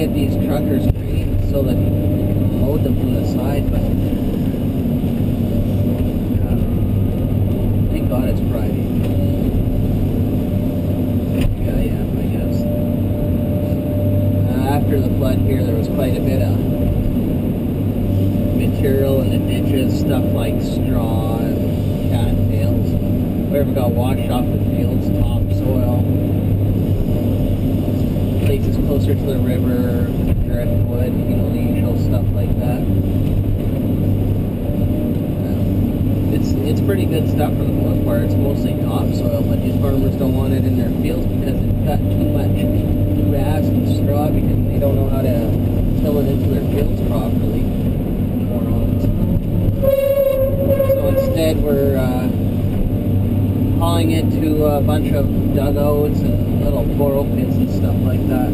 get these truckers trained so that you can load them from the side, but thank God it's Friday. Yeah, I guess. After the flood here, there was quite a bit of material in the ditches, stuff like straw and cattails, whatever got washed off the fields, topsoil. Places closer to the river, driftwood, you know, the usual stuff like that. It's pretty good stuff for the most part. It's mostly topsoil, but these farmers don't want it in their fields because it's got too much grass and straw because they don't know how to till it into their fields properly. So instead we're hauling it to a bunch of dugouts and little borrow pits and stuff like that,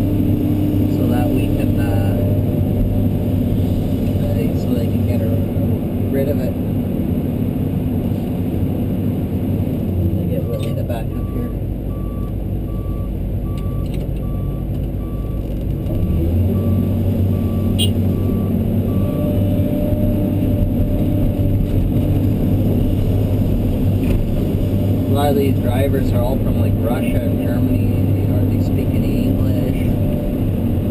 so that we can so they can get rid of it. Get Willie to back up here. A lot of these drivers are all from like Russia and Germany, and they hardly speak any English.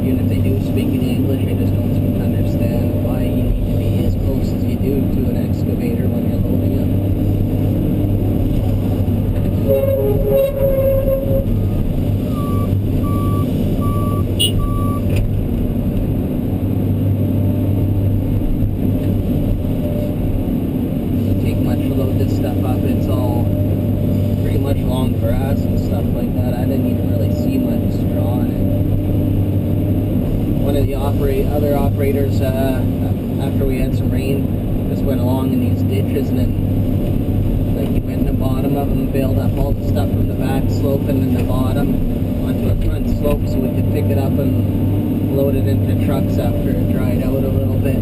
Even if they do speak any English, they just don't seem to understand why you need to be as close as you do to an excavator when you're loading it. Doesn't take much to load this stuff up. It's all pretty much long grass and stuff like that. I didn't even really see much straw in it. One of the other operators, after we had some rain, just went along in these ditches, and then like he went in the bottom of them and bailed up all the stuff from the back slope and then the bottom onto the front slope so we could pick it up and load it into trucks after it dried out a little bit.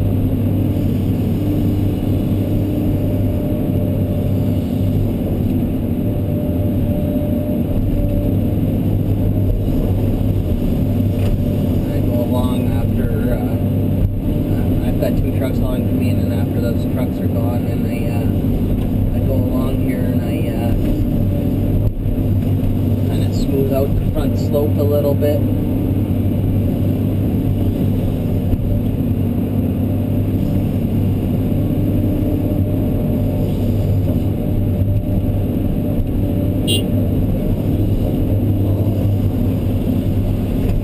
Got two trucks hauling for me, and then after those trucks are gone, then I go along here and I kind of smooth out the front slope a little bit.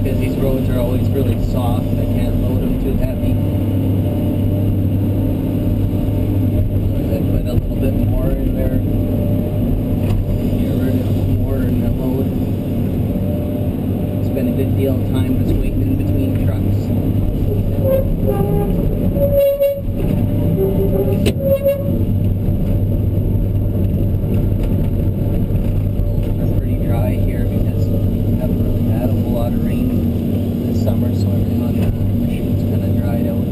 Because these roads are always really soft, I can't load them too heavy. Put a little bit more in there, get rid of more in the load. Spend a good deal of time just waiting in between trucks. Roads are pretty dry here because we haven't really had a whole lot of rain this summer, so everything on the machine's kind of dried out.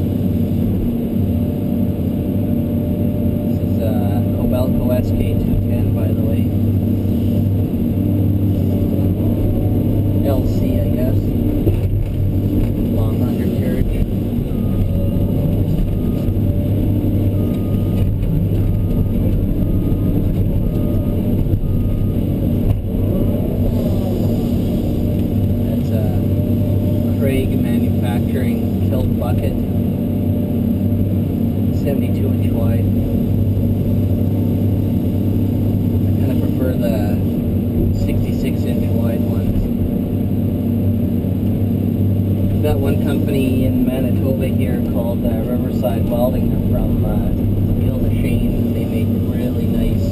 Cobelco SK210, by the way. LC, I guess. Long undercarriage. That's a Craig Manufacturing tilt bucket. 72-inch wide. For the 66-inch wide ones. We've got one company in Manitoba here called Riverside Welding. They're from Ile de Chêne. They make really nice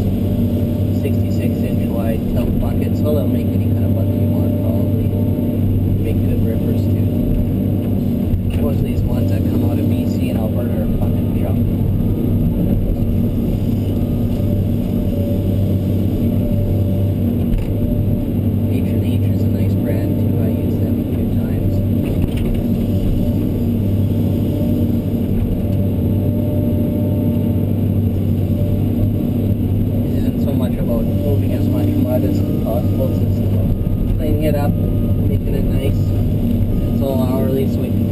66-inch wide tilt buckets. So they'll make any kind of bucket you want, probably. Make good rippers too. Most of these ones that come out of BC and Alberta are fucking junk. As possible, just cleaning it up, making it nice. It's all hourly, so we can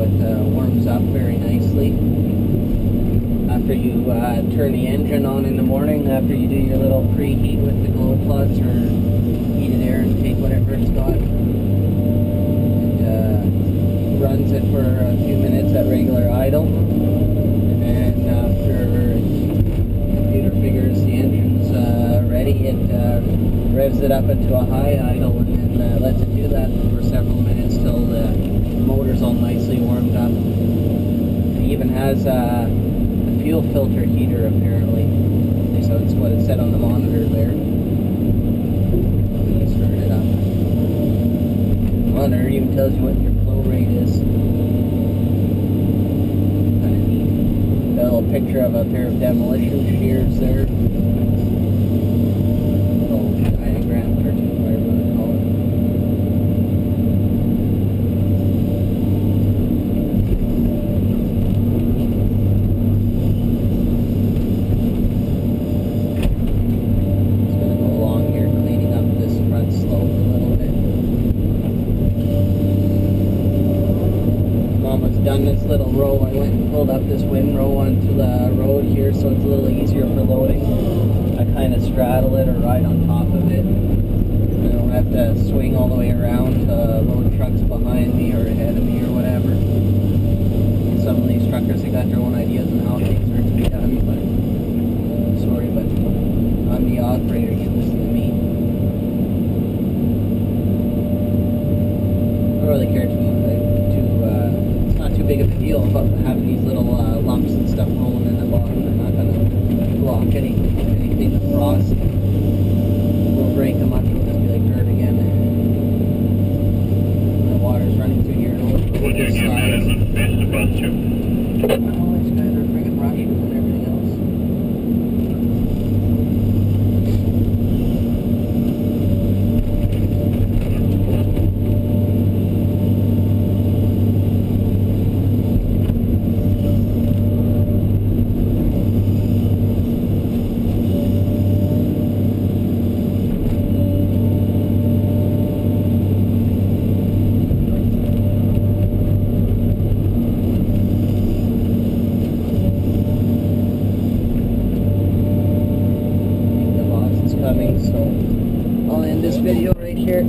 it warms up very nicely. After you turn the engine on in the morning, after you do your little preheat with the glow plugs or heated air intake, whatever it's got, it runs it for a few minutes at regular idle, and after the computer figures the engine's ready, it revs it up into a high idle and then lets it do that for several minutes till the motor's all nicely warmed up. It even has a fuel filter heater apparently, at least that's what it said on the monitor there. When you start it up, the monitor even tells you what your flow rate is. Kind of neat. Got a little picture of a pair of demolition shears there. Little diagram, cartoon, whatever you want to call it. Done this little row. I went and pulled up this windrow onto the road here, so it's a little easier for loading. I kind of straddle it or ride on top of it. I don't have to swing all the way around to load trucks behind me or ahead of me or whatever. Some of these truckers, they got their own ideas on how things are to be done, but sorry, but I'm the operator, you listen to me. I don't really care too much. Not too big of a deal about having these little lumps and stuff rolling in the bottom. They're not going to block anything with frost. We'll break them up, it'll just be like dirt again. The water's running through here, it'll look like this size. Oh, these guys are friggin' rushing and everything else. So I'll end this video right here.